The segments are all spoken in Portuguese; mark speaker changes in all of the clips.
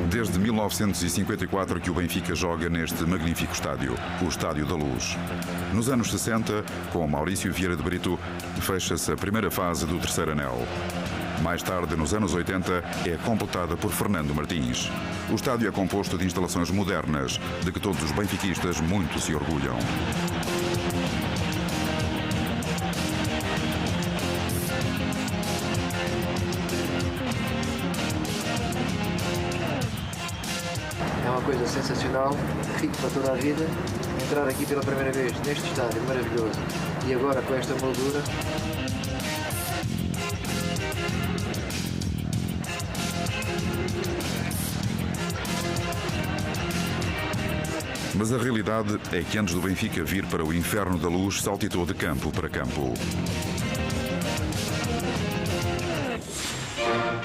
Speaker 1: Desde 1954 que o Benfica joga neste magnífico estádio, o Estádio da Luz. Nos anos 60, com Maurício Vieira de Brito, fecha-se a primeira fase do terceiro anel. Mais tarde, nos anos 80, é completada por Fernando Martins. O estádio é composto de instalações modernas, de que todos os benfiquistas muito se orgulham.
Speaker 2: É uma coisa sensacional, fico para toda a vida, entrar aqui pela primeira vez neste estádio maravilhoso e agora com esta moldura.
Speaker 1: Mas a realidade é que antes do Benfica vir para o inferno da luz, saltitou de campo para campo.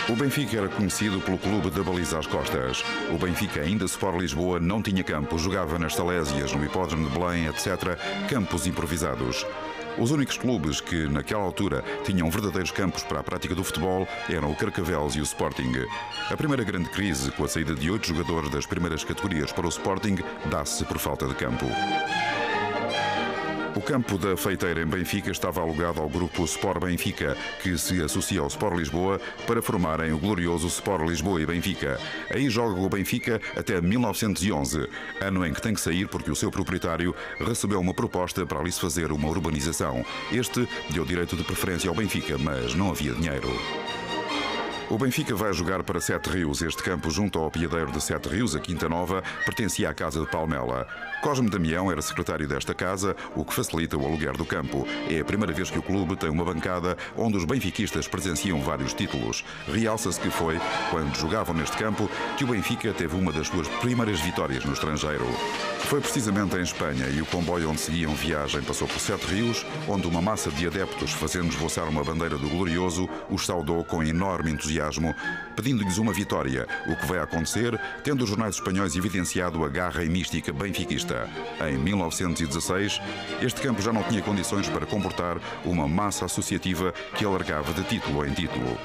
Speaker 1: O Benfica era conhecido pelo clube da baliza às costas. O Benfica, ainda Sport Lisboa, não tinha campo, jogava nas Salésias, no Hipódromo de Belém, etc., campos improvisados. Os únicos clubes que, naquela altura, tinham verdadeiros campos para a prática do futebol eram o Carcavelos e o Sporting. A primeira grande crise, com a saída de 8 jogadores das primeiras categorias para o Sporting, dá-se por falta de campo. O campo da Feiteira em Benfica estava alugado ao grupo Sport Benfica, que se associa ao Sport Lisboa para formarem o glorioso Sport Lisboa e Benfica. Aí joga o Benfica até 1911, ano em que tem que sair porque o seu proprietário recebeu uma proposta para ali se fazer uma urbanização. Este deu direito de preferência ao Benfica, mas não havia dinheiro. O Benfica vai jogar para Sete Rios. Este campo, junto ao Piadeiro de Sete Rios, a Quinta Nova, pertencia à Casa de Palmela. Cosme Damião era secretário desta casa, o que facilita o aluguer do campo. É a primeira vez que o clube tem uma bancada onde os benfiquistas presenciam vários títulos. Realça-se que foi, quando jogavam neste campo, que o Benfica teve uma das suas primeiras vitórias no estrangeiro. Foi precisamente em Espanha e o comboio onde seguiam viagem passou por Sete Rios, onde uma massa de adeptos, fazendo esboçar uma bandeira do glorioso, os saudou com enorme entusiasmo, pedindo-lhes uma vitória, o que vai acontecer, tendo os jornais espanhóis evidenciado a garra e mística benfiquista. Em 1916, este campo já não tinha condições para comportar uma massa associativa que alargava de título em título.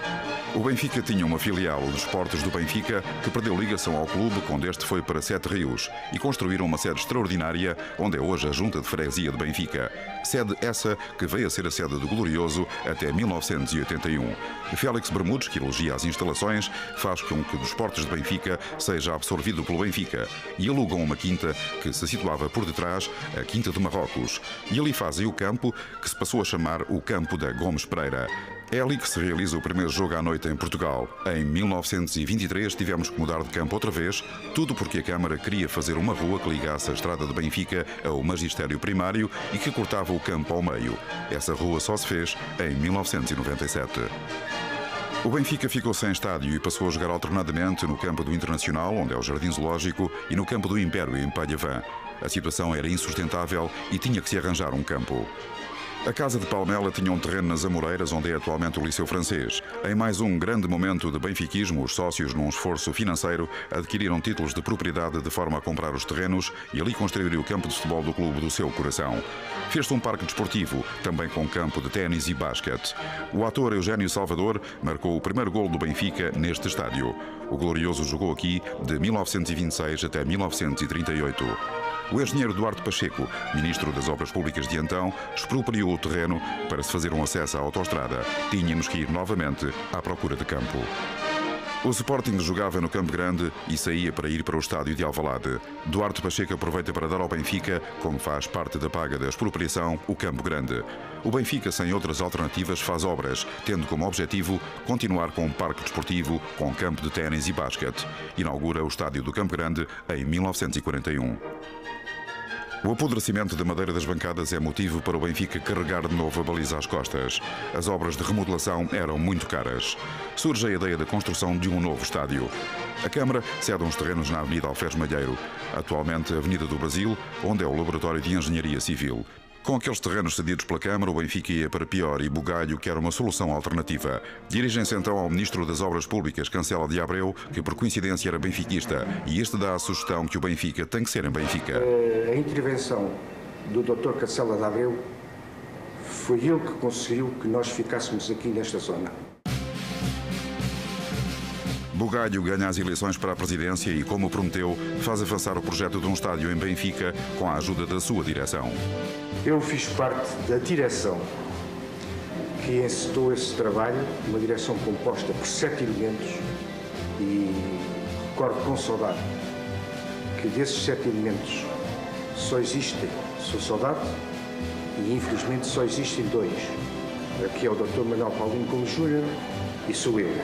Speaker 1: O Benfica tinha uma filial, o Desportos do Benfica, que perdeu ligação ao clube quando este foi para Sete Rios e construíram uma sede extraordinária, onde é hoje a Junta de Freguesia de Benfica. Sede essa que veio a ser a sede do Glorioso até 1981. Félix Bermudes, que elogia as instalações, faz com que o Desportos de Benfica seja absorvido pelo Benfica e alugam uma quinta que se situava por detrás, a Quinta de Marrocos. E ali fazem o campo, que se passou a chamar o Campo da Gomes Pereira. É ali que se realiza o primeiro jogo à noite em Portugal. Em 1923 tivemos que mudar de campo outra vez, tudo porque a Câmara queria fazer uma rua que ligasse a estrada de Benfica ao magistério primário e que cortava o campo ao meio. Essa rua só se fez em 1997. O Benfica ficou sem estádio e passou a jogar alternadamente no campo do Internacional, onde é o Jardim Zoológico, e no campo do Império, em Palhavã. A situação era insustentável e tinha que se arranjar um campo. A Casa de Palmela tinha um terreno nas Amoreiras, onde é atualmente o Liceu Francês. Em mais um grande momento de benfiquismo, os sócios, num esforço financeiro, adquiriram títulos de propriedade de forma a comprar os terrenos e ali construíram o campo de futebol do clube do seu coração. Fez-se um parque desportivo, também com campo de ténis e basquete. O ator Eugênio Salvador marcou o primeiro golo do Benfica neste estádio. O Glorioso jogou aqui de 1926 até 1938. O engenheiro Duarte Pacheco, ministro das Obras Públicas de então, expropriou o terreno para se fazer um acesso à autoestrada. Tínhamos que ir novamente à procura de campo. O Sporting jogava no Campo Grande e saía para ir para o estádio de Alvalade. Duarte Pacheco aproveita para dar ao Benfica, como faz parte da paga da expropriação, o Campo Grande. O Benfica, sem outras alternativas, faz obras, tendo como objetivo continuar com um parque desportivo, com campo de ténis e basquete. Inaugura o estádio do Campo Grande em 1941. O apodrecimento da madeira das bancadas é motivo para o Benfica carregar de novo a baliza às costas. As obras de remodelação eram muito caras. Surge a ideia da construção de um novo estádio. A Câmara cede uns terrenos na Avenida Alferes Malheiro, atualmente Avenida do Brasil, onde é o Laboratório de Engenharia Civil. Com aqueles terrenos cedidos pela Câmara, o Benfica ia para Pior e Bugalho, que era uma solução alternativa. Dirigem-se então ao Ministro das Obras Públicas, Cancela de Abreu, que por coincidência era benfiquista, e este dá a sugestão que o Benfica tem que ser em Benfica.
Speaker 3: A intervenção do Dr. Cancela de Abreu foi ele que conseguiu que nós ficássemos aqui nesta zona.
Speaker 1: Bugalho ganha as eleições para a presidência e, como prometeu, faz avançar o projeto de um estádio em Benfica com a ajuda da sua direção.
Speaker 3: Eu fiz parte da direção que encetou esse trabalho, uma direção composta por 7 elementos, e recordo com saudade que desses 7 elementos só existem, sou saudade, e infelizmente só existem 2, que é o Dr. Manuel Paulino Gomes Júnior e sou eu.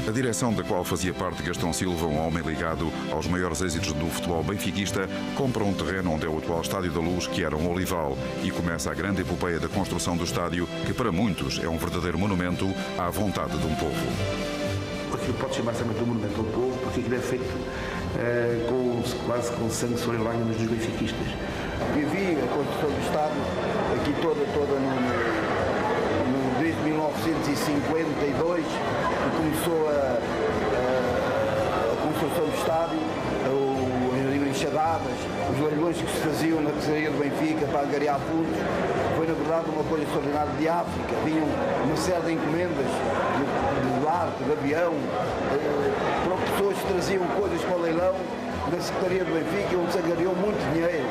Speaker 1: A direção da qual fazia parte Gastão Silva, um homem ligado aos maiores êxitos do futebol benfiquista, compra um terreno onde é o atual Estádio da Luz, que era um olival, e começa a grande epopeia da construção do estádio, que para muitos é um verdadeiro monumento à vontade de um povo.
Speaker 4: Aquilo pode chamar-se também de um monumento ao povo, porque aquilo é feito quase com sangue sobre lágrimas dos benfiquistas.
Speaker 5: Vivi a construção do estádio aqui toda desde 1952, que começou a construção do estádio, as enxadadas, os leilões que se faziam na tesouraria do Benfica para angariar fundos. Foi, na verdade, uma coisa extraordinária de África. Vinham uma série de encomendas de barco, de avião, para pessoas que traziam coisas para o leilão da Secretaria do Benfica, onde se angariou muito dinheiro.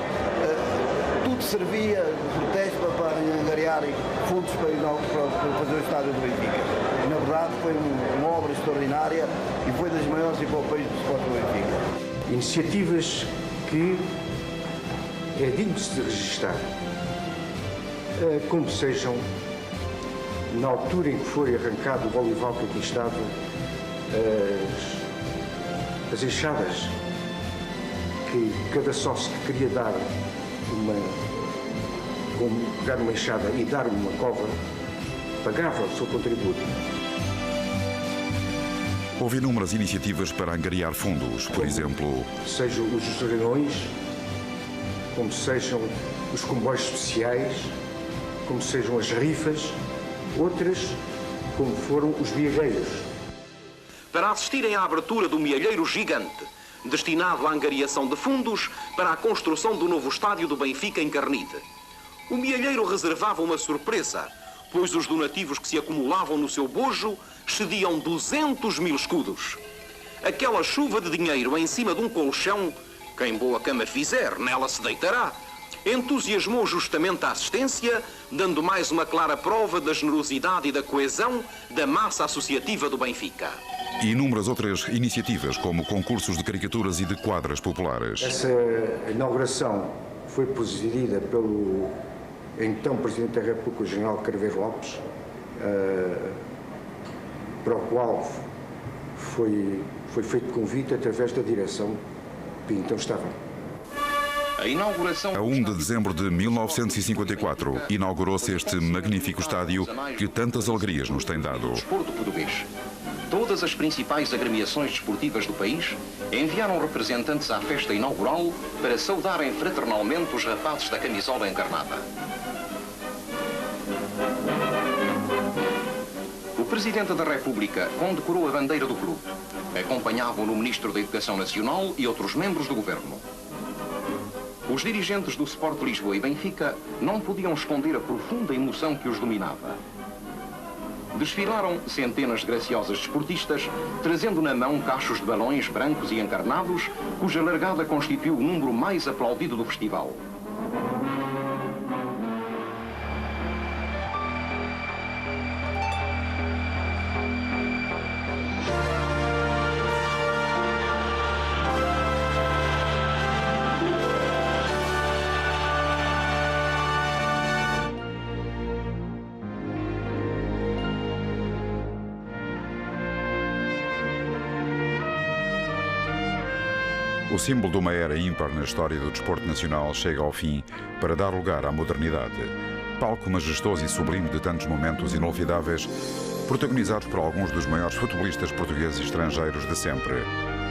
Speaker 5: Tudo servia de protesto para angariar fundos para fazer o estádio do Benfica. E, na verdade, foi uma obra extraordinária e foi das maiores epopeias do Sport do Benfica.
Speaker 3: Iniciativas que é digno de se registrar, como sejam, na altura em que foi arrancado o olival que aqui estava, as enxadas, que cada sócio que queria dar pegar uma enxada e dar uma cova, pagava o seu contributo.
Speaker 1: Houve inúmeras iniciativas para angariar fundos, por exemplo...
Speaker 3: Sejam os leilões, como sejam os comboios especiais, como sejam as rifas, outras como foram os mielheiros.
Speaker 6: Para assistirem à abertura do mielheiro gigante, destinado à angariação de fundos para a construção do novo estádio do Benfica em Carnide. O mielheiro reservava uma surpresa, pois os donativos que se acumulavam no seu bojo excediam 200 mil escudos. Aquela chuva de dinheiro em cima de um colchão, quem boa cama fizer, nela se deitará, entusiasmou justamente a assistência, dando mais uma clara prova da generosidade e da coesão da massa associativa do Benfica.
Speaker 1: E inúmeras outras iniciativas, como concursos de caricaturas e de quadras populares.
Speaker 3: Essa inauguração foi presidida pelo então Presidente da República, o General Craveiro Lopes, para o qual foi feito convite através da direção que então estava.
Speaker 6: A inauguração...
Speaker 1: A 1 de dezembro de 1954, inaugurou-se este magnífico estádio que tantas alegrias nos tem dado.
Speaker 6: Desporto português. Todas as principais agremiações desportivas do país enviaram representantes à festa inaugural para saudarem fraternalmente os rapazes da camisola encarnada. O Presidente da República condecorou a bandeira do clube. Acompanhavam-no o Ministro da Educação Nacional e outros membros do Governo. Os dirigentes do Sport Lisboa e Benfica não podiam esconder a profunda emoção que os dominava. Desfilaram centenas de graciosas desportistas, trazendo na mão cachos de balões brancos e encarnados, cuja largada constituiu o número mais aplaudido do festival.
Speaker 1: O símbolo de uma era ímpar na história do desporto nacional chega ao fim para dar lugar à modernidade. Palco majestoso e sublime de tantos momentos inolvidáveis, protagonizados por alguns dos maiores futebolistas portugueses e estrangeiros de sempre.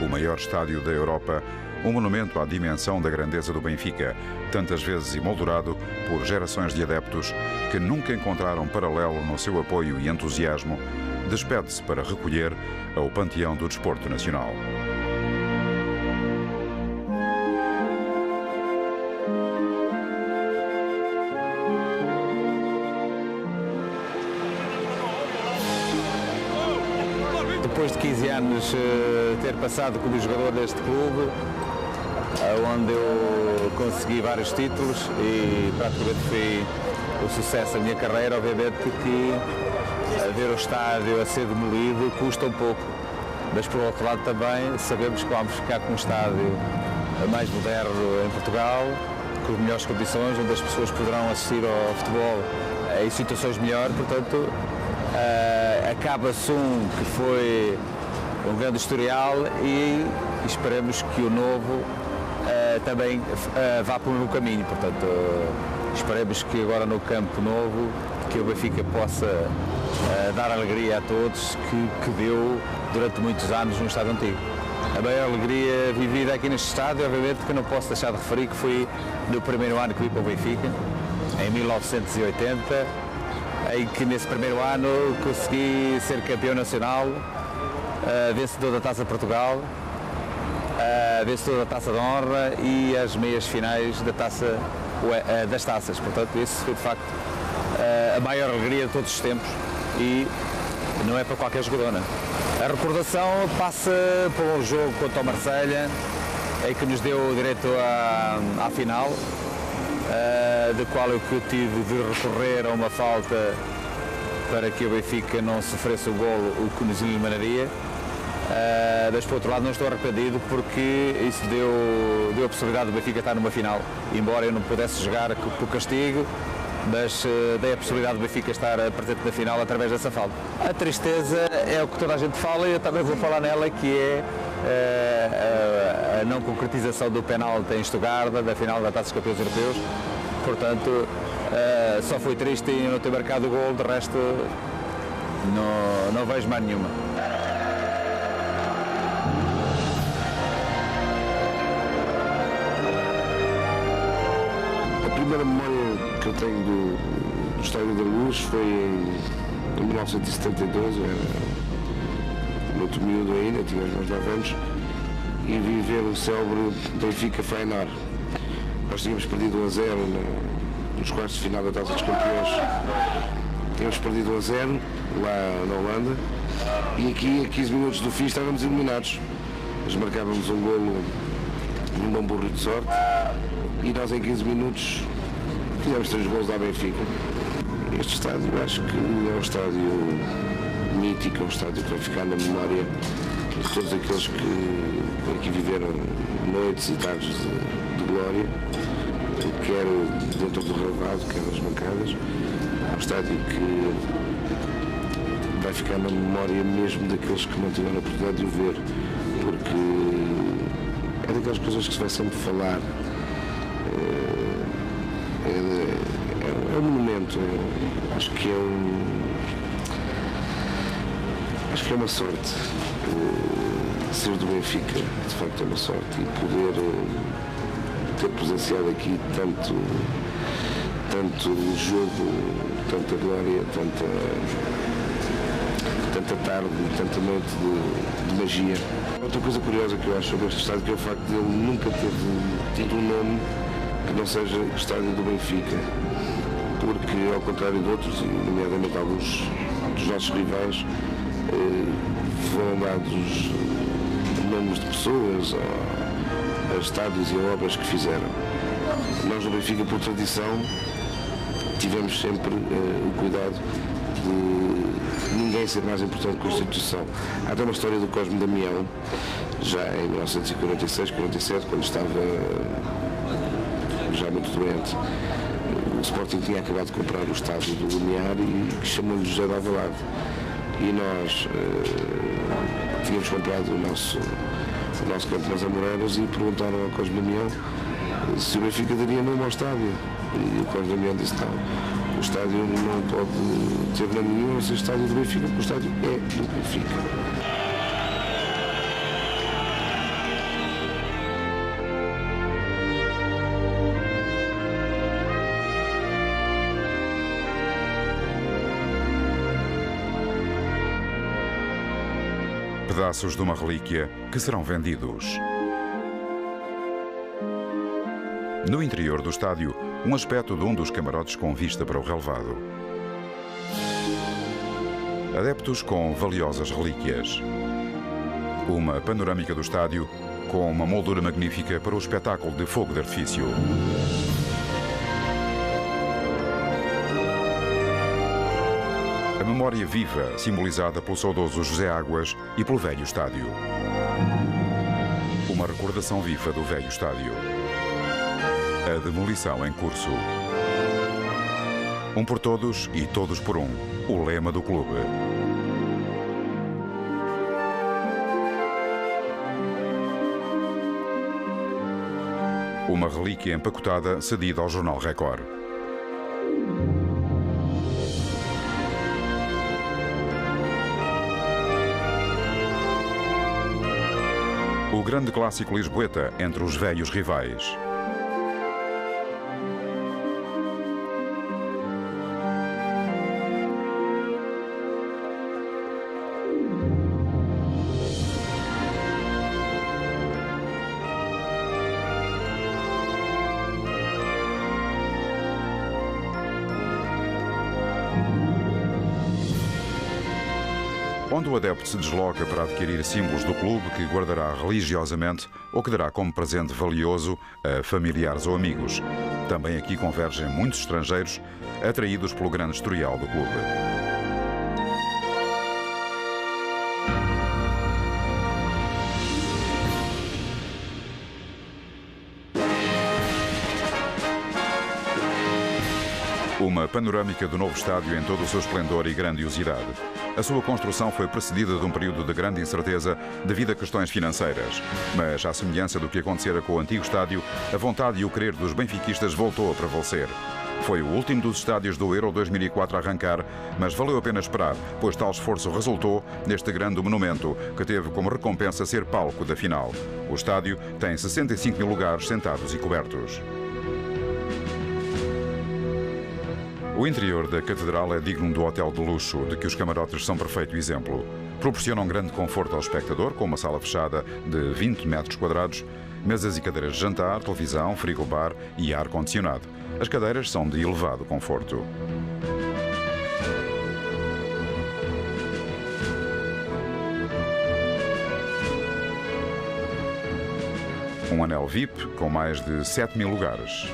Speaker 1: O maior estádio da Europa, um monumento à dimensão da grandeza do Benfica, tantas vezes emoldurado por gerações de adeptos que nunca encontraram paralelo no seu apoio e entusiasmo, despede-se para recolher ao panteão do desporto nacional.
Speaker 7: Depois depois de 15 anos ter passado como jogador deste clube, onde eu consegui vários títulos e praticamente foi o sucesso da minha carreira, obviamente que ver o estádio a ser demolido custa um pouco, mas por outro lado também sabemos que vamos ficar com um estádio mais moderno em Portugal, com melhores condições, onde as pessoas poderão assistir ao futebol em situações melhores, portanto acaba-se que foi um grande historial e esperamos que o novo também vá por um caminho, portanto esperemos que agora no campo novo que o Benfica possa dar alegria a todos que deu durante muitos anos no estádio antigo. A maior alegria vivida aqui neste estádio, obviamente que não posso deixar de referir que foi no primeiro ano que vim para o Benfica, em 1980, em que nesse primeiro ano consegui ser campeão nacional, vencedor da Taça Portugal, vencedor da Taça de Honra e as meias finais da taça, das taças. Portanto, isso foi de facto a maior alegria de todos os tempos e não é para qualquer jogador, não. A recordação passa por um jogo contra o Marselha, em que nos deu o direito à final, do qual eu tive de recorrer a uma falta para que o Benfica não sofresse o golo, o que nos eliminaria. Mas por outro lado não estou arrependido porque isso deu a possibilidade do Benfica estar numa final, embora eu não pudesse jogar por castigo, mas dei a possibilidade do Benfica estar presente na final através dessa falta. A tristeza é o que toda a gente fala e eu também vou falar nela, que é a não concretização do penalti em Stuttgart, da final da Taça dos Campeões Europeus. Portanto, só foi triste em não ter marcado o gol, de resto não vejo mais nenhuma.
Speaker 4: A primeira memória que eu tenho do Estádio da Luz foi em 1972, eu era muito miúdo ainda, tinha os meus 9 anos, e vi ver o célebre Benfica-Feyenoord. Nós tínhamos perdido 1-0 nos quartos de final da Taça dos Campeões. Tínhamos perdido 1-0 lá na Holanda e aqui, a 15 minutos do fim, estávamos eliminados. Nós marcávamos um golo num bom burro de sorte e nós em 15 minutos fizemos 3 golos à Benfica. Este estádio acho que é um estádio mítico, é um estádio que vai ficar na memória de todos aqueles que aqui viveram noites e tardes de glória, quer dentro do relevado, quer nas bancadas. É um estádio que vai ficar na memória mesmo daqueles que não tiveram a oportunidade de o ver, porque é daquelas coisas que se vai sempre falar. É um monumento, acho que é uma sorte ser do Benfica, de facto é uma sorte, e poder ter presenciado aqui tanto jogo, tanta glória, tanta tarde, tanta noite de magia. Outra coisa curiosa que eu acho sobre este estádio que é o facto de ele nunca ter tido um nome que não seja Estádio do Benfica, porque ao contrário de outros, e nomeadamente alguns dos nossos rivais, foram dados nomes de pessoas a estádios e a obras que fizeram. Nós no Benfica, por tradição, tivemos sempre o cuidado de ninguém ser mais importante que a instituição. Há até uma história do Cosme Damião, já em 1946, 47, quando estava já muito doente. O Sporting tinha acabado de comprar o estádio do Lumiar e chamou-lhe José de Alvalade. E nós tínhamos comprado o nosso campo nas Amoreiras e perguntaram ao Cosme Damião se o Benfica daria nome ao estádio. E o Cosme Damião disse não, o estádio não pode ter nome nenhum a ser estádio do Benfica, porque o estádio é do Benfica.
Speaker 1: Pedaços de uma relíquia que serão vendidos. No interior do estádio, um aspecto de um dos camarotes com vista para o relevado. Adeptos com valiosas relíquias. Uma panorâmica do estádio com uma moldura magnífica para o espetáculo de fogo de artifício. A memória viva, simbolizada pelo saudoso José Águas e pelo velho estádio. Uma recordação viva do velho estádio. A demolição em curso. Um por todos e todos por um. O lema do clube. Uma relíquia empacotada cedida ao jornal Record. O grande clássico lisboeta entre os velhos rivais. Onde o adepto se desloca para adquirir símbolos do clube que guardará religiosamente ou que dará como presente valioso a familiares ou amigos. Também aqui convergem muitos estrangeiros atraídos pelo grande historial do clube. Uma panorâmica do novo estádio em todo o seu esplendor e grandiosidade. A sua construção foi precedida de um período de grande incerteza devido a questões financeiras. Mas, à semelhança do que acontecera com o antigo estádio, a vontade e o querer dos benfiquistas voltou a prevalecer. Foi o último dos estádios do Euro 2004 a arrancar, mas valeu a pena esperar, pois tal esforço resultou neste grande monumento, que teve como recompensa ser palco da final. O estádio tem 65 mil lugares sentados e cobertos. O interior da catedral é digno do hotel de luxo, de que os camarotes são perfeito exemplo. Proporcionam grande conforto ao espectador, com uma sala fechada de 20 metros quadrados, mesas e cadeiras de jantar, televisão, frigobar e ar-condicionado. As cadeiras são de elevado conforto. Um anel VIP com mais de 7 mil lugares.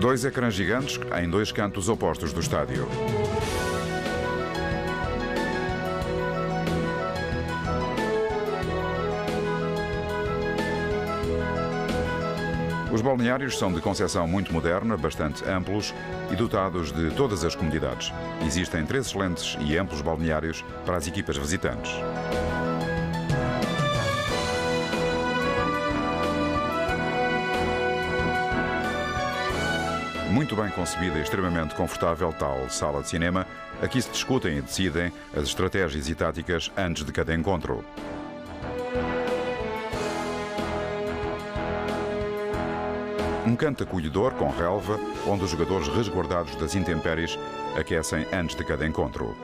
Speaker 1: Dois ecrãs gigantes em dois cantos opostos do estádio. Os balneários são de concepção muito moderna, bastante amplos e dotados de todas as comodidades. Existem 3 excelentes e amplos balneários para as equipas visitantes. Muito bem concebida e extremamente confortável tal sala de cinema, aqui se discutem e decidem as estratégias e táticas antes de cada encontro. Um canto acolhedor com relva, onde os jogadores resguardados das intempéries aquecem antes de cada encontro.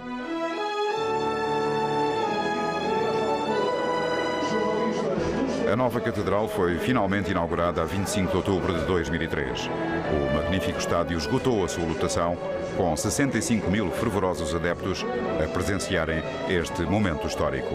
Speaker 1: A nova catedral foi finalmente inaugurada a 25 de outubro de 2003. O magnífico estádio esgotou a sua lotação, com 65 mil fervorosos adeptos a presenciarem este momento histórico.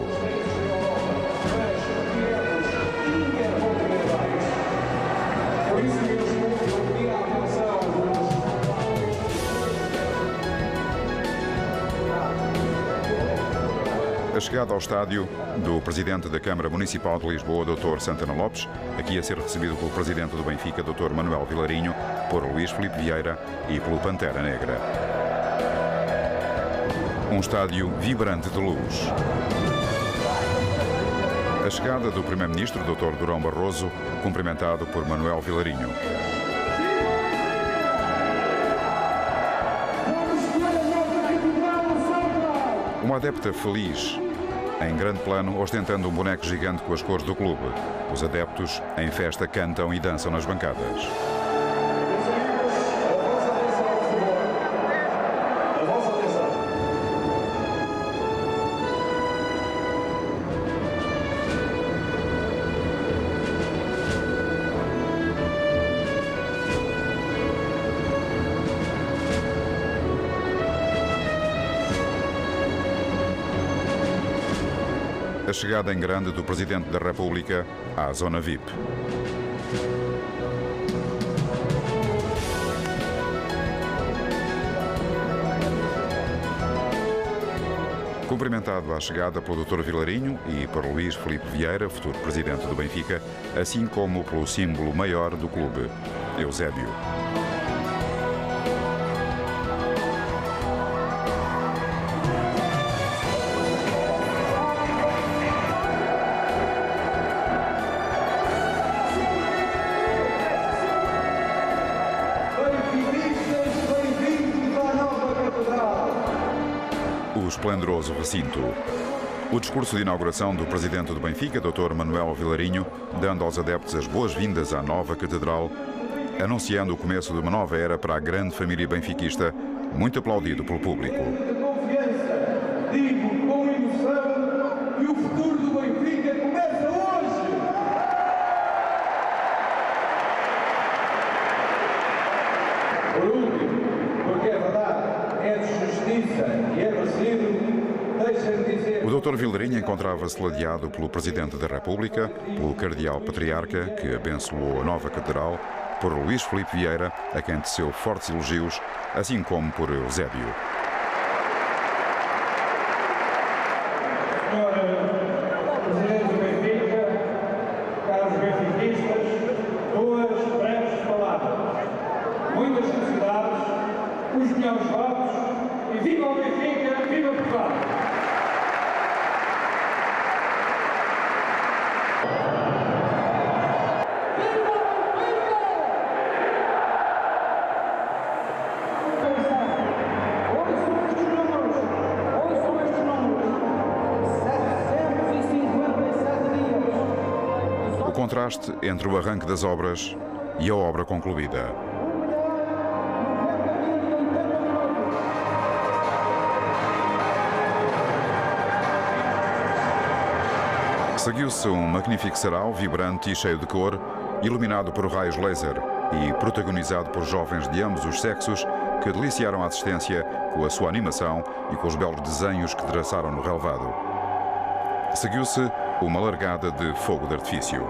Speaker 1: A chegada ao estádio do Presidente da Câmara Municipal de Lisboa, Dr. Santana Lopes, aqui a ser recebido pelo Presidente do Benfica, Dr. Manuel Vilarinho, por Luís Filipe Vieira e pelo Pantera Negra. Um estádio vibrante de luz. A chegada do Primeiro-Ministro, Dr. Durão Barroso, cumprimentado por Manuel Vilarinho. Uma adepta feliz, em grande plano, ostentando um boneco gigante com as cores do clube. Os adeptos, em festa, cantam e dançam nas bancadas. a chegada em grande do Presidente da República à Zona VIP. Cumprimentado à chegada pelo Dr. Vilarinho e por Luís Filipe Vieira, futuro presidente do Benfica, assim como pelo símbolo maior do clube, Eusébio. O esplendoroso recinto. O discurso de inauguração do presidente do Benfica, Dr. Manuel Vilarinho, dando aos adeptos as boas-vindas à nova catedral, anunciando o começo de uma nova era para a grande família benfiquista, muito aplaudido pelo público.
Speaker 8: Digo com emoção que o futuro do Benfica começa hoje! Por último, porque é verdade, é de justiça e é merecido, deixa-me dizer...
Speaker 1: O Dr. Vilarinho encontrava-se ladeado pelo Presidente da República, pelo Cardeal Patriarca, que abençoou a nova catedral, por Luís Filipe Vieira, a quem teceu fortes elogios, assim como por Eusébio.
Speaker 8: Senhor Presidente do Benfica, caros benfiquistas, duas breves palavras. Muitas felicidades, os melhores votos e viva o Benfica, viva Portugal!
Speaker 1: O contraste entre o arranque das obras e a obra concluída. Seguiu-se um magnífico sarau vibrante e cheio de cor, iluminado por raios laser e protagonizado por jovens de ambos os sexos que deliciaram a assistência com a sua animação e com os belos desenhos que traçaram no relevado. Seguiu-se uma largada de fogo de artifício.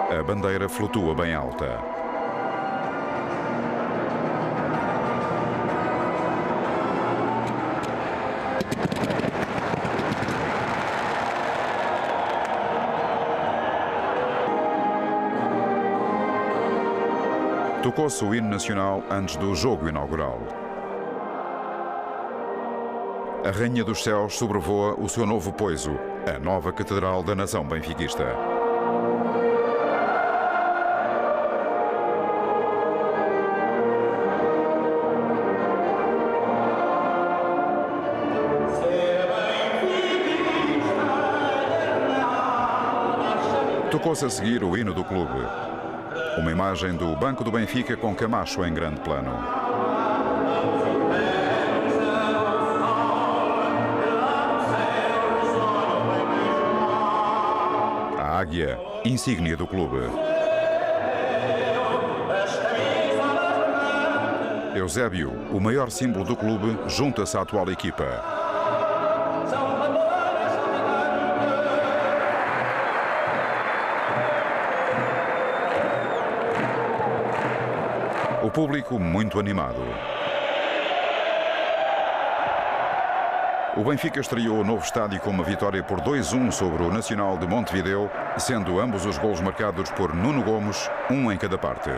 Speaker 1: A bandeira flutua bem alta. Tocou-se o hino nacional antes do jogo inaugural. A Rainha dos Céus sobrevoa o seu novo poiso, a nova Catedral da Nação Benfiquista. Tocou-se a seguir o hino do clube. Uma imagem do banco do Benfica com Camacho em grande plano. A águia, insígnia do clube. Eusébio, o maior símbolo do clube, junta-se à atual equipa. O público muito animado. O Benfica estreou o novo estádio com uma vitória por 2-1 sobre o Nacional de Montevideo, sendo ambos os golos marcados por Nuno Gomes, um em cada parte.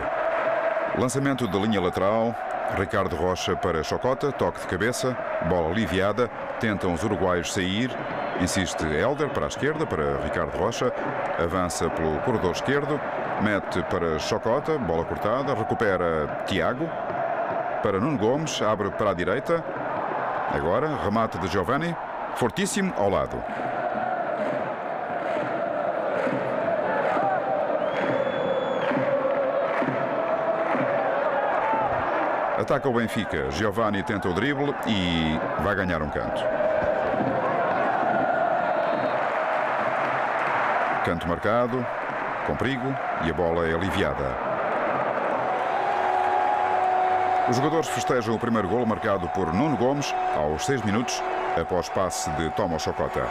Speaker 1: Lançamento de linha lateral, Ricardo Rocha para Chocota, toque de cabeça, bola aliviada, tentam os uruguaios sair, insiste Hélder para a esquerda, para Ricardo Rocha, avança pelo corredor esquerdo, mete para Chocota, bola cortada, recupera Tiago, para Nuno Gomes, abre para a direita, agora remate de Giovani, fortíssimo ao lado. Ataca o Benfica, Giovani tenta o drible e vai ganhar um canto. Canto marcado, com perigo, e a bola é aliviada. Os jogadores festejam o primeiro golo marcado por Nuno Gomes aos 6 minutos, após passe de Tomo Chocota.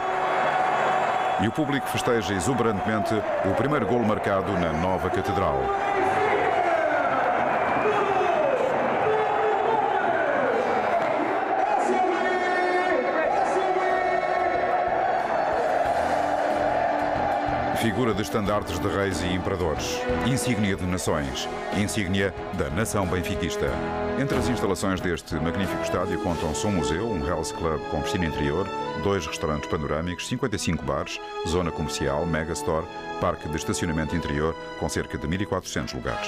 Speaker 1: E o público festeja exuberantemente o primeiro golo marcado na nova Catedral. Figura de estandartes de reis e imperadores, insígnia de nações, insígnia da nação benfiquista. Entre as instalações deste magnífico estádio contam-se um museu, um Health Club com piscina interior, 2 restaurantes panorâmicos, 55 bares, zona comercial, megastore, parque de estacionamento interior com cerca de 1.400 lugares.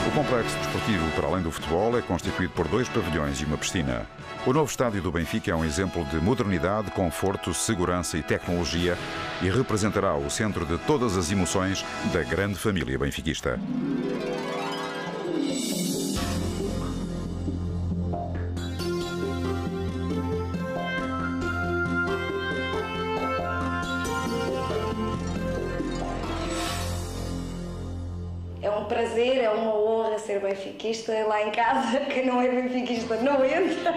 Speaker 1: O complexo desportivo, para além do futebol, é constituído por 2 pavilhões e uma piscina. O novo estádio do Benfica é um exemplo de modernidade, conforto, segurança e tecnologia e representará o centro de todas as emoções da grande família benfiquista.
Speaker 9: É um prazer, é uma honra ser benfiquista. Lá em casa, quem não é benfiquista não entra.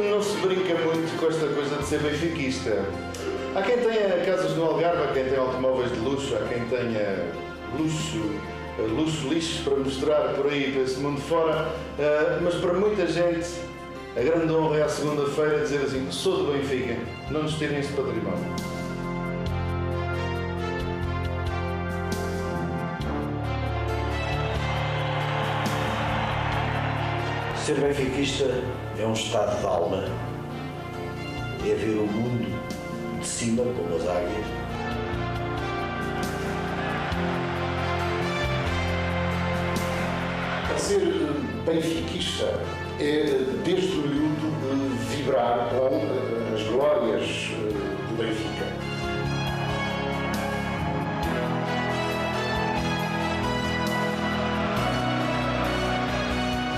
Speaker 10: Não se brinca muito com esta coisa de ser benfiquista. Há quem tenha casas no Algarve, há quem tenha automóveis de luxo, há quem tenha lixos para mostrar por aí, para esse mundo fora, mas para muita gente a grande honra é à segunda-feira dizer assim: sou do Benfica, não nos tirem esse património.
Speaker 11: Ser benfiquista é um estado de alma, é ver o mundo de cima como as águias.
Speaker 10: Ser benfiquista é, desde o miúdo, vibrar com as glórias do Benfica.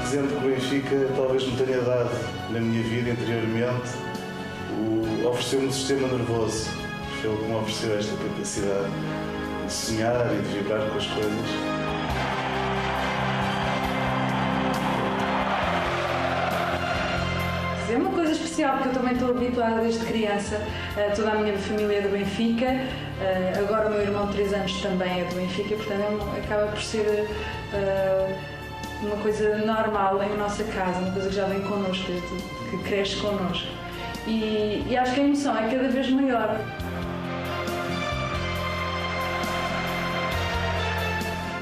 Speaker 12: Dizendo que o Benfica talvez me tenha dado, na minha vida interiormente, ofereceu-me um sistema nervoso. Foi ele que me ofereceu esta capacidade de sonhar e de vibrar com as coisas.
Speaker 13: É uma coisa especial, porque eu também estou habituada desde criança, toda a minha família é do Benfica, agora o meu irmão de 3 anos também é do Benfica, portanto acaba por ser uma coisa normal em nossa casa, uma coisa que já vem connosco, que cresce connosco. E acho que a emoção é cada vez maior.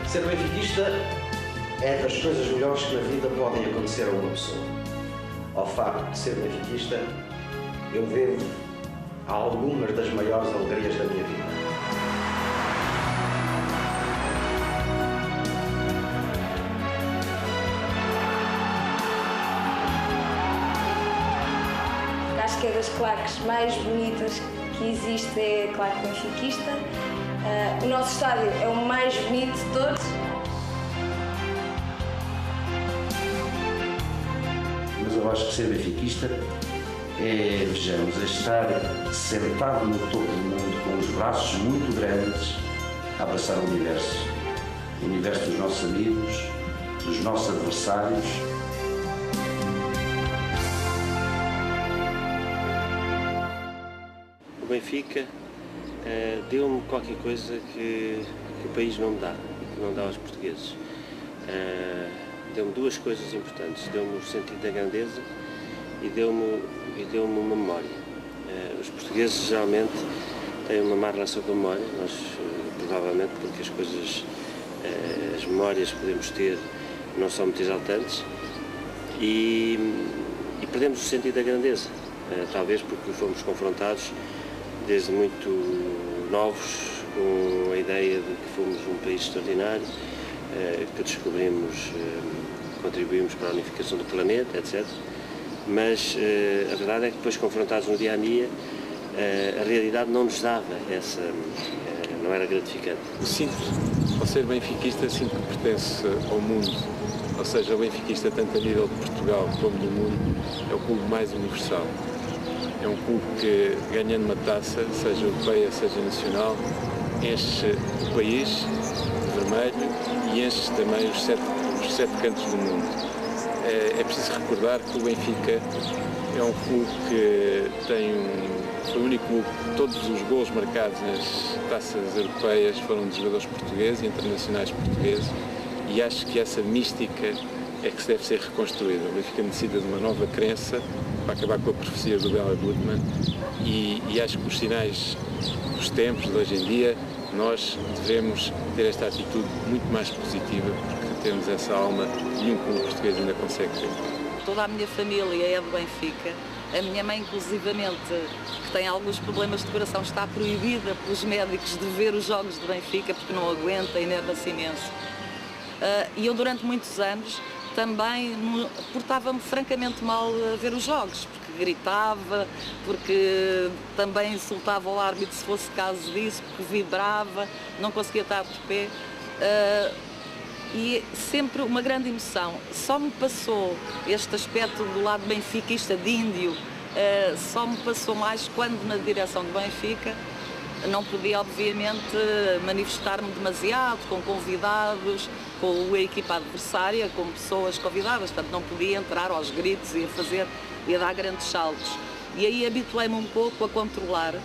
Speaker 11: Ser benfiquista é das coisas melhores que na vida podem acontecer a uma pessoa. Ao facto de ser benfiquista, eu devo algumas das maiores alegrias da minha vida.
Speaker 9: Acho que é das claques mais bonitas que existe, é a claque benfiquista. O nosso estádio é o mais bonito de todos.
Speaker 11: Mas eu acho que ser benfiquista é, vejamos, é estar sentado no topo do mundo com os braços muito grandes a abraçar o universo dos nossos amigos, dos nossos adversários.
Speaker 14: O Benfica deu-me qualquer coisa que o país não me dá, que não dá aos portugueses. Deu-me 2 coisas importantes, deu-me o sentido da grandeza e deu-me uma memória. Os portugueses geralmente têm uma má relação com a memória, nós provavelmente porque as coisas, as memórias que podemos ter não são muito exaltantes e perdemos o sentido da grandeza, talvez porque fomos confrontados desde muito novos com a ideia de que fomos um país extraordinário, que descobrimos, contribuímos para a unificação do planeta, etc. Mas a verdade é que depois confrontados no dia-a-dia, a realidade não nos dava essa, não era gratificante.
Speaker 15: Sinto, ao ser benfiquista, sinto que pertence ao mundo, ou seja, o benfiquista tanto a nível de Portugal como do mundo é o clube mais universal. é um clube que, ganhando uma taça, seja europeia, seja nacional, enche o país de vermelho e enche também os sete cantos do mundo. É preciso recordar que o Benfica é um clube que foi o único clube que todos os golos marcados nas taças europeias foram de jogadores portugueses e internacionais portugueses, e acho que essa mística é que deve ser reconstruída. O Benfica necessita de uma nova crença para acabar com a profecia do Béla Gutmann, e acho que os sinais dos tempos de hoje em dia, nós devemos ter esta atitude muito mais positiva, porque temos essa alma que nenhum clube português ainda consegue ter.
Speaker 16: Toda a minha família é do Benfica. A minha mãe, inclusivamente, que tem alguns problemas de coração, está proibida pelos médicos de ver os jogos do Benfica porque não aguenta e nerva-se imenso. E eu, durante muitos anos, também portava-me francamente mal a ver os jogos, porque gritava, porque também insultava o árbitro se fosse caso disso, porque vibrava, não conseguia estar de pé. E sempre uma grande emoção. Só me passou este aspecto do lado benfiquista, de índio, só me passou mais quando, na direção do Benfica, não podia, obviamente, manifestar-me demasiado, com convidados, com a equipa adversária, com pessoas convidadas, portanto não podia entrar aos gritos e a dar grandes saltos. E aí habituei-me um pouco a controlar,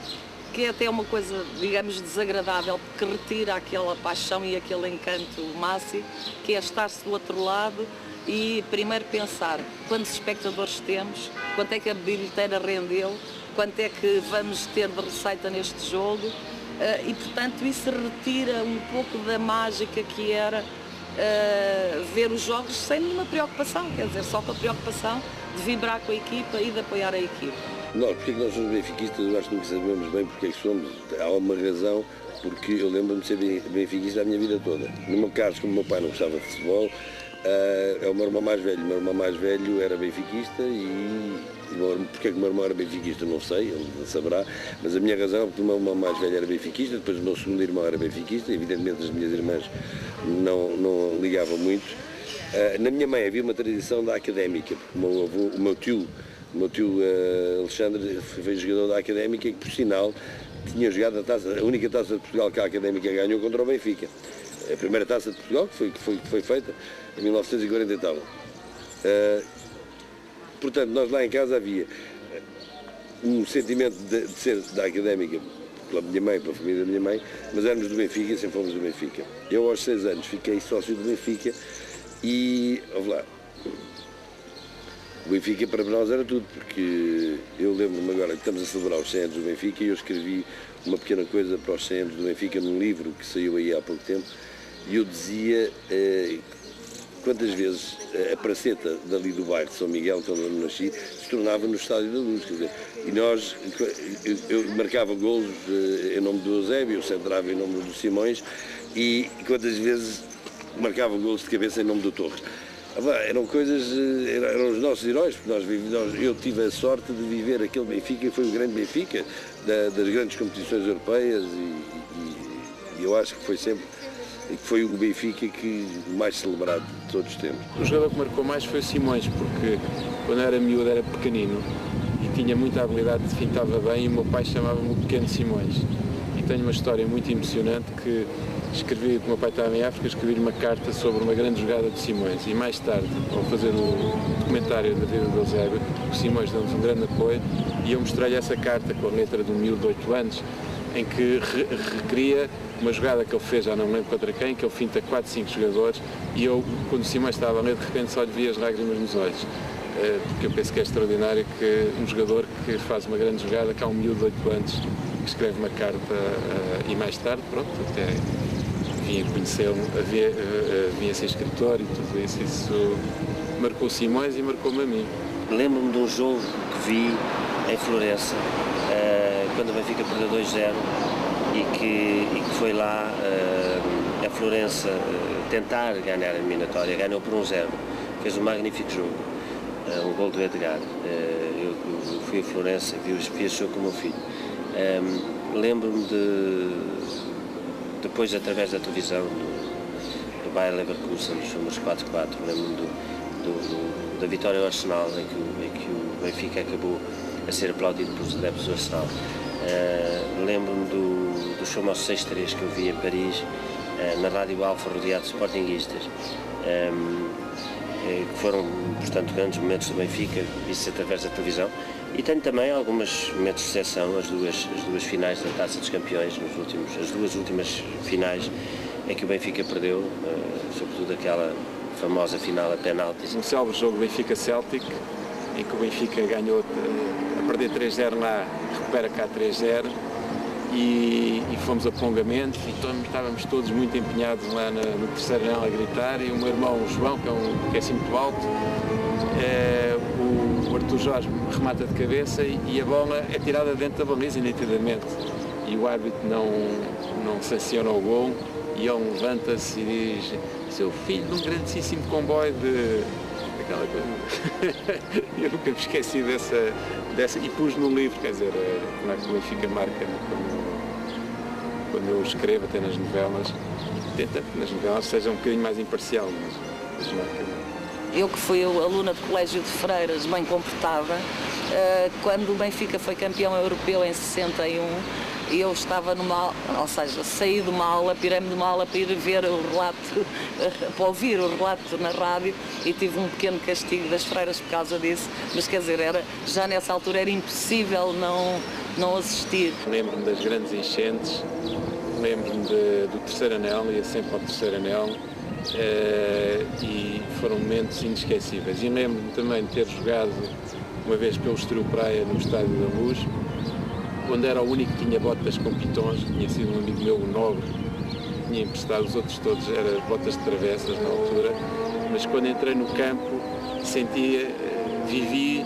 Speaker 16: que é até uma coisa, digamos, desagradável, porque retira aquela paixão e aquele encanto máximo, que é estar-se do outro lado e primeiro pensar quantos espectadores temos, quanto é que a bilheteira rendeu, quanto é que vamos ter de receita neste jogo, e portanto isso retira um pouco da mágica que era ver os jogos sem nenhuma preocupação, quer dizer, só com a preocupação de vibrar com a equipa e de apoiar a equipa.
Speaker 4: Porque é que nós somos benfiquistas? Eu acho que nunca sabemos bem porque é que somos. Há uma razão, porque eu lembro-me de ser benfiquista a minha vida toda. No meu caso, como o meu pai não gostava de futebol, é o meu irmão mais velho. O meu irmão mais velho era benfiquista e porque é que o meu irmão era benfiquista não sei, ele saberá, mas a minha razão é porque o meu irmão mais velho era benfiquista, depois o meu segundo irmão era benfiquista, evidentemente as minhas irmãs não ligavam muito. Na minha mãe havia uma tradição da Académica, porque o meu tio Alexandre foi jogador da Académica e que, por sinal, tinha jogado a única taça de Portugal que a Académica ganhou contra o Benfica. A primeira taça de Portugal que foi feita em 1940 e tal. Portanto, nós lá em casa havia um sentimento de ser da Académica pela minha mãe, pela família da minha mãe, mas éramos do Benfica e sempre fomos do Benfica. Eu aos 6 anos fiquei sócio do Benfica e, ouve lá, o Benfica para nós era tudo, porque eu lembro-me agora que estamos a celebrar os 100 anos do Benfica e eu escrevi uma pequena coisa para os 100 anos do Benfica num livro que saiu aí há pouco tempo e eu dizia quantas vezes a praceta dali do bairro de São Miguel, onde eu nasci, se tornava no Estádio da Luz, quer dizer, e nós, eu marcava golos em nome do Eusébio, eu centrava em nome do Simões e quantas vezes marcava golos de cabeça em nome do Torres. Eram coisas, eram os nossos heróis, porque eu tive a sorte de viver aquele Benfica, foi o grande Benfica das grandes competições europeias e eu acho que foi sempre, que foi o Benfica que mais celebrado de todos os tempos.
Speaker 15: O jogador que marcou mais foi o Simões, porque quando eu era miúdo era pequenino e tinha muita habilidade, fintava bem e o meu pai chamava-me o Pequeno Simões. E tenho uma história muito emocionante que escrevi, o meu pai estava em África, escrevi uma carta sobre uma grande jogada de Simões e mais tarde, ao fazer o documentário da vida do Eusébio, o Simões deu-nos um grande apoio e eu mostrei-lhe essa carta com a letra de um miúdo de 8 anos, em que recria uma jogada que ele fez, já não me lembro contra quem, que ele finta 4, 5 jogadores e eu, quando o Simões estava a ler, de repente só lhe vi as lágrimas nos olhos. Porque eu penso que é extraordinário que um jogador que faz uma grande jogada, que há um miúdo de 8 anos, que escreve uma carta e mais tarde, pronto, até vinha conhecê-lo, vinha ser escritor e tudo isso. Isso marcou o Simões e marcou-me a mim.
Speaker 14: Lembro-me de um jogo que vi em Florença, quando o Benfica perdeu 2-0 e que foi lá a Florença tentar ganhar a eliminatória, ganhou por 1-0, fez um magnífico jogo, um gol do Edgar. Eu fui a Florença, vi esse jogo com o meu filho. Lembro-me depois, através da televisão, do Bayer Leverkusen, dos números 4-4, lembro-me da vitória ao Arsenal, em que o Benfica acabou a ser aplaudido pelos adeptos do Arsenal. Lembro-me do Chamou 6-3 que eu vi em Paris, na Rádio Alfa, rodeado de sportinguistas, que foram, portanto, grandes momentos do Benfica, visto através da televisão. E tenho também alguns momentos de exceção, as duas finais da Taça dos Campeões, as duas últimas finais em que o Benfica perdeu, sobretudo aquela famosa final a penaltis.
Speaker 15: Um célebre jogo Benfica-Celtic, em que o Benfica ganhou a perder 3-0 lá, recupera cá 3-0 e fomos a prolongamento e estávamos todos muito empenhados lá no terceiro anel a gritar, e o meu irmão João, que é assim muito alto, o Artur Jorge remata de cabeça e a bola é tirada dentro da baliza nitidamente, e o árbitro não sanciona o gol e ele levanta-se e diz: seu filho de um grandíssimo comboio de... aquela coisa. Eu nunca me esqueci dessa e pus no livro, quer dizer, claro que o Benfica marca quando eu escrevo, até nas novelas, tenta que nas novelas seja um bocadinho mais imparcial, mas marca.
Speaker 16: Eu que fui aluna de colégio de freiras, bem comportada, quando o Benfica foi campeão europeu em 61, eu estava numa aula, ou seja, saí de uma aula, pirei-me de uma aula para ir ver o relato, para ouvir o relato na rádio, e tive um pequeno castigo das freiras por causa disso, mas quer dizer, já nessa altura era impossível não assistir.
Speaker 15: Lembro-me das grandes enchentes, lembro-me do terceiro anel, ia sempre ao terceiro anel, e foram momentos inesquecíveis. E lembro-me também de ter jogado uma vez pelo Estoril Praia no Estádio da Luz, quando era o único que tinha botas com pitons, tinha sido um amigo meu, o Nobre, que tinha emprestado, os outros todos eram botas de travessas na altura, mas quando entrei no campo vivi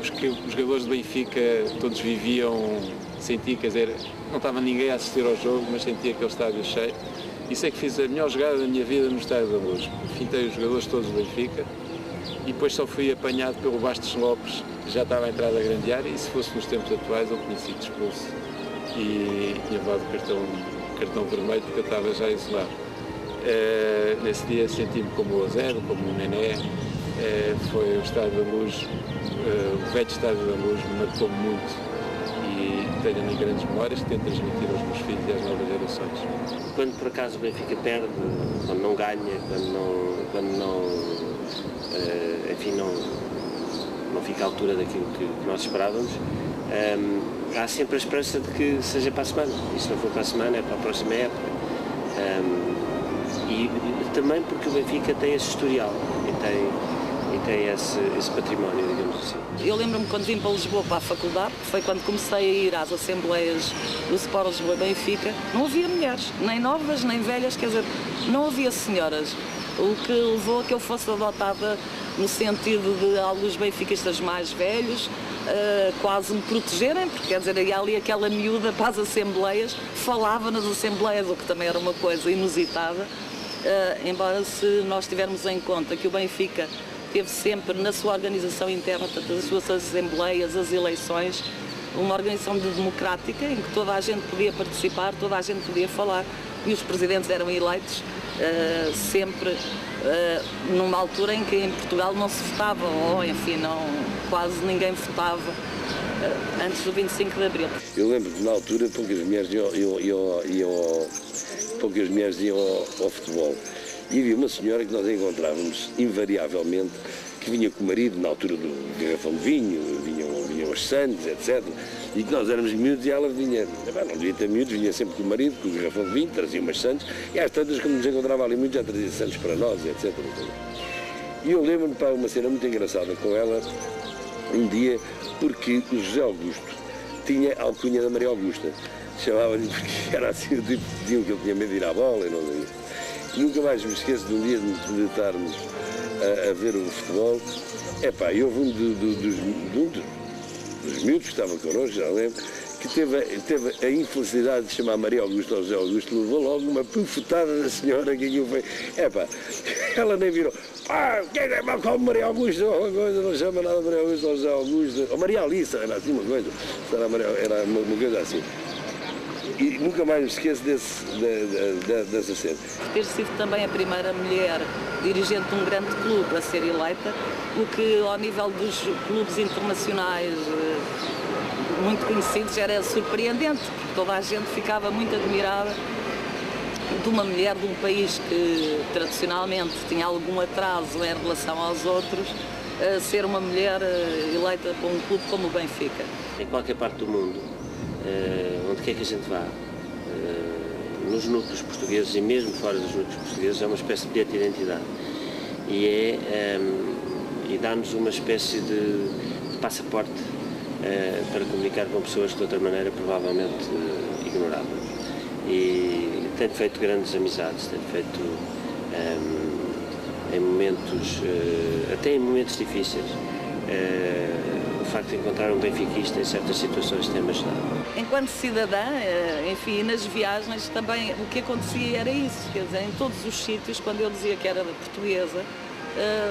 Speaker 15: os que os jogadores do Benfica todos viviam, sentia, quer dizer, não estava ninguém a assistir ao jogo, mas sentia aquele estádio cheio. E sei que fiz a melhor jogada da minha vida no Estádio da Luz. Fintei os jogadores todos do Benfica e depois só fui apanhado pelo Bastos Lopes, que já estava a entrar da grande área, e se fosse nos tempos atuais ele tinha sido expulso e tinha levado cartão vermelho porque eu estava já isolado. Nesse dia senti-me como o Ozero, como o Nené. Foi o Estádio da Luz, o velho Estádio da Luz, me marcou muito e tenho ali grandes memórias que tento transmitir aos meus filhos e às novas gerações.
Speaker 14: Quando por acaso o Benfica perde, quando não ganha, quando não fica à altura daquilo que nós esperávamos, há sempre a esperança de que seja para a semana, e se não for para a semana é para a próxima época. E também porque o Benfica tem esse historial e tem esse património, digamos assim.
Speaker 16: Eu lembro-me quando vim para Lisboa para a faculdade, que foi quando comecei a ir às assembleias do Sport Lisboa Benfica, não havia mulheres, nem novas, nem velhas, quer dizer, não havia senhoras, o que levou a que eu fosse adotada no sentido de alguns benfiquistas mais velhos quase me protegerem, porque quer dizer, ia ali aquela miúda para as assembleias, falava nas assembleias, o que também era uma coisa inusitada, embora se nós tivermos em conta que o Benfica teve sempre na sua organização interna, portanto, as suas assembleias, as eleições, uma organização democrática em que toda a gente podia participar, toda a gente podia falar, e os presidentes eram eleitos sempre numa altura em que em Portugal não se votava, ou enfim, quase ninguém votava antes do 25 de Abril.
Speaker 4: Eu lembro que na altura poucas mulheres iam ao futebol. E havia uma senhora que nós encontrávamos invariavelmente, que vinha com o marido na altura do garrafão de vinho, vinham os santos, etc. E que nós éramos miúdos e ela vinha, não devia ter miúdos, vinha sempre com o marido, com o garrafão de vinho, trazia umas santos, e às tantas, quando nos encontrava ali muito, já trazia santos para nós, etc. E eu lembro-me para uma cena muito engraçada com ela, um dia, porque o José Augusto tinha a alcunha da Maria Augusta. Chamava-lhe porque era assim, o tipo diziam que ele tinha medo de ir à bola e não sei. Nunca mais me esqueço de um dia de estarmos a ver o futebol. E houve um dos miúdos que estava connosco, já lembro, que teve a infelicidade de chamar Maria Augusta ao José Augusto, levou logo uma pufutada da senhora que aquilo foi. Ela nem virou. Quem é mal como Maria Augusta? Ou uma coisa, não chama nada Maria Augusta ao José Augusto. Ou Maria Alice, era assim uma coisa. Era uma coisa assim. E nunca mais me esqueço dessa cena.
Speaker 16: Ter sido também a primeira mulher dirigente de um grande clube a ser eleita, o que ao nível dos clubes internacionais muito conhecidos era surpreendente, porque toda a gente ficava muito admirada de uma mulher de um país que tradicionalmente tinha algum atraso em relação aos outros, ser uma mulher eleita para um clube como o Benfica.
Speaker 14: Em qualquer parte do mundo, onde quer que a gente vá, nos núcleos portugueses e mesmo fora dos núcleos portugueses, é uma espécie de bilhete de identidade e dá-nos uma espécie de passaporte para comunicar com pessoas que de outra maneira provavelmente ignorávamos. E tenho feito grandes amizades, tenho feito em momentos, até em momentos difíceis, o facto de encontrar um benfiquista em certas situações tem-me ajudado.
Speaker 16: Enquanto cidadã, enfim, nas viagens também o que acontecia era isso, quer dizer, em todos os sítios, quando eu dizia que era portuguesa,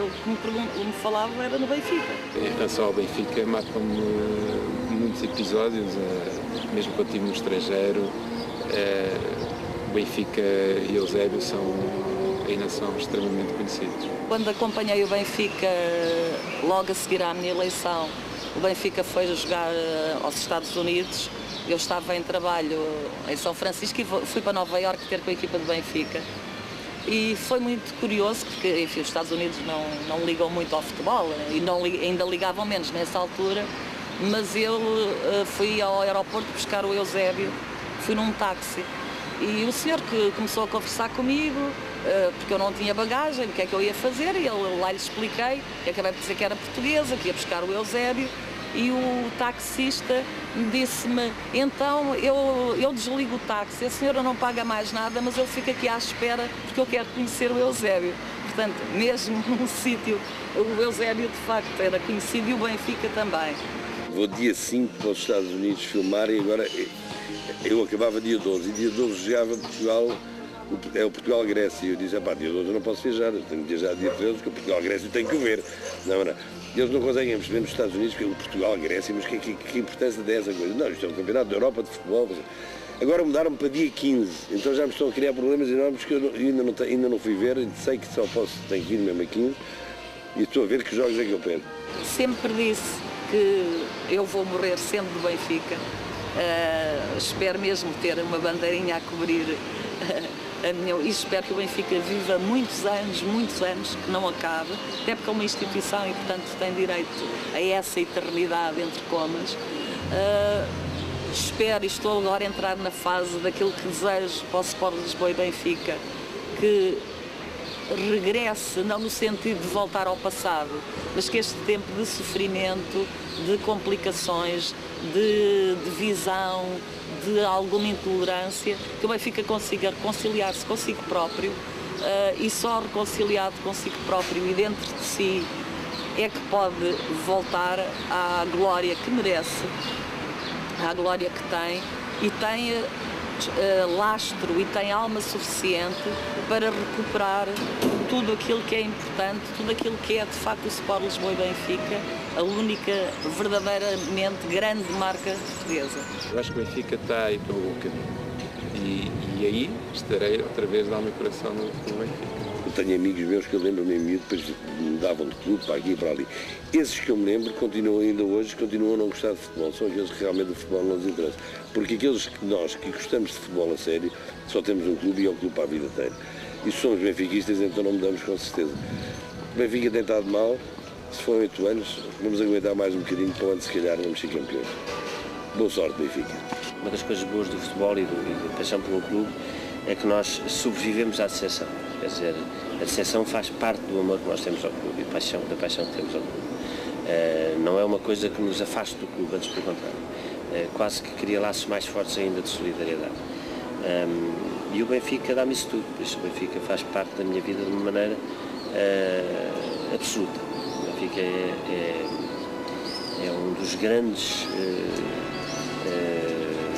Speaker 16: o que me falava era no Benfica.
Speaker 15: Em relação ao Benfica, marcam-me muitos episódios, mesmo quando estive no estrangeiro, o Benfica e Eusébio ainda são extremamente conhecidos.
Speaker 16: Quando acompanhei o Benfica, logo a seguir à minha eleição, o Benfica foi jogar aos Estados Unidos. Eu estava em trabalho em São Francisco e fui para Nova Iorque ter com a equipa do Benfica. E foi muito curioso, porque enfim, os Estados Unidos não ligam muito ao futebol, e ainda ligavam menos nessa altura, mas eu fui ao aeroporto buscar o Eusébio, fui num táxi. E o senhor que começou a conversar comigo, porque eu não tinha bagagem, o que é que eu ia fazer, e lá lhe expliquei, e acabei por dizer que era portuguesa, que ia buscar o Eusébio, e o taxista disse-me, então eu desligo o táxi, a senhora não paga mais nada, mas eu fico aqui à espera porque eu quero conhecer o Eusébio. Portanto, mesmo num sítio, o Eusébio de facto era conhecido e o Benfica também.
Speaker 4: Vou dia 5 para os Estados Unidos filmar e agora eu acabava dia 12 e dia 12 jogava Portugal, é o Portugal-Grécia. Eu disse, dia 12 eu não posso viajar, eu tenho que viajar dia 13 porque o Portugal-Grécia tem que ver. Não. Eles não conseguem perceber nos Estados Unidos que é o Portugal-Grécia, mas que importância tem essa coisa? Não, isto é um campeonato da Europa de futebol. Agora mudaram-me para dia 15, então já me estão a criar problemas enormes que eu ainda não fui ver, sei que só tenho que ir mesmo a 15 e estou a ver que jogos é que eu perco.
Speaker 16: Sempre disse que eu vou morrer sendo do Benfica. Espero mesmo ter uma bandeirinha a cobrir e espero que o Benfica viva muitos anos, que não acabe, até porque é uma instituição e, portanto, tem direito a essa eternidade, entre comas. Espero e estou agora a entrar na fase daquilo que desejo para o Sport Lisboa e Benfica, que regresse, não no sentido de voltar ao passado, mas que este tempo de sofrimento, de complicações, de divisão, de alguma intolerância, que o Benfica consiga reconciliar-se consigo próprio e só reconciliado consigo próprio e dentro de si é que pode voltar à glória que merece, à glória que tem e tem lastro e tem alma suficiente para recuperar tudo aquilo que é importante, tudo aquilo que é de facto o Sport Lisboa e Benfica, a única verdadeiramente grande marca portuguesa.
Speaker 15: Eu acho que o Benfica está aí pelo bom caminho e aí estarei outra vez a dar o meu coração no Benfica.
Speaker 4: Eu tenho amigos meus que eu lembro-me em depois mudavam de clube para aqui e para ali. Esses que eu me lembro continuam ainda hoje, continuam a não gostar de futebol, são aqueles que realmente o futebol não nos interessa. Porque aqueles que nós que gostamos de futebol a sério, só temos um clube e é o clube para a vida inteira. E se somos benfiquistas, então não mudamos com certeza. O Benfica tem estado mal, se foram 8 anos, vamos aguentar mais um bocadinho para onde se calhar vamos ser campeões. Boa sorte, Benfica.
Speaker 14: Uma das coisas boas do futebol e da paixão pelo clube é que nós sobrevivemos à decepção. Quer dizer, a decepção faz parte do amor que nós temos ao clube e da paixão que temos ao clube. Não é uma coisa que nos afaste do clube, antes pelo contrário. Quase que cria laços mais fortes ainda de solidariedade. E o Benfica dá-me isso tudo, por isso o Benfica faz parte da minha vida de uma maneira absoluta. O Benfica é um dos grandes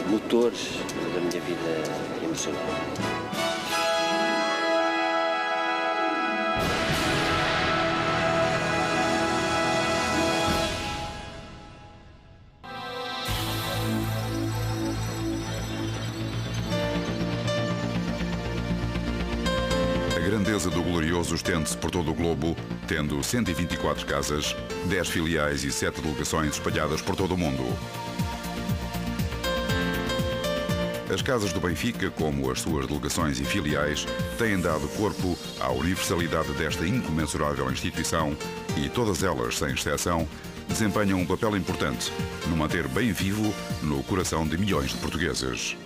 Speaker 14: motores da minha vida emocional.
Speaker 1: grandeza do Glorioso estende-se por todo o globo, tendo 124 casas, 10 filiais e 7 delegações espalhadas por todo o mundo. As casas do Benfica, como as suas delegações e filiais, têm dado corpo à universalidade desta incomensurável instituição e todas elas, sem exceção, desempenham um papel importante no manter bem vivo no coração de milhões de portugueses.